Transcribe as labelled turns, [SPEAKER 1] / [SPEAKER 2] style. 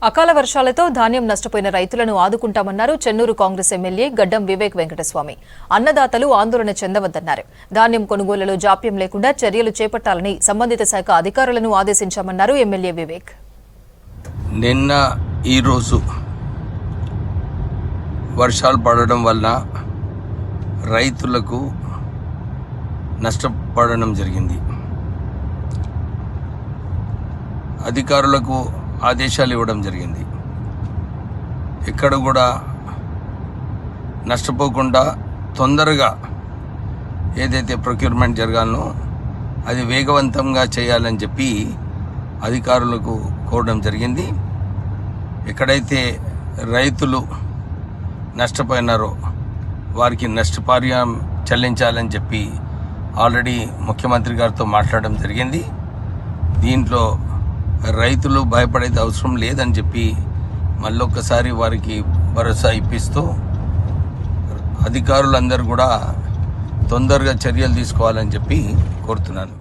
[SPEAKER 1] అకాల వర్షాలతో ధాన్యం నష్టపోయిన రైతులను ఆదుకుంటామన్నారు చెన్నూరు కాంగ్రెస్ ఎమ్మెల్యే గడ్డం వివేక్ వెంకటస్వామి. అన్నదాతలు ఆందోళన చెందవద్దన్నారు. ధాన్యం కొనుగోలులో జాప్యం లేకుండా చర్యలు చేపట్టాలని సంబంధిత శాఖ అధికారులను ఆదేశించామన్నారు ఎమ్మెల్యే వివేక్.
[SPEAKER 2] నిన్న ఈరోజు వర్షాలు పడడం వల్ల రైతులకు నష్టపడడం జరిగింది. అధికారులకు ఆదేశాలు ఇవ్వడం జరిగింది. ఎక్కడ కూడా నష్టపోకుండా తొందరగా ఏదైతే ప్రొక్యూర్మెంట్ జరగాలనో అది వేగవంతంగా చేయాలని చెప్పి అధికారులకు కోరడం జరిగింది. ఎక్కడైతే రైతులు నష్టపోయినారో వారికి నష్టపరిహారం చెల్లించాలని చెప్పి ఆల్రెడీ ముఖ్యమంత్రి గారితో మాట్లాడడం జరిగింది. దీంట్లో రైతులు భయపడేది అవసరం లేదని చెప్పి మళ్ళొక్కసారి వారికి భరోసా ఇప్పిస్తూ అధికారులందరూ కూడా తొందరగా చర్యలు తీసుకోవాలని చెప్పి కోరుతున్నాను.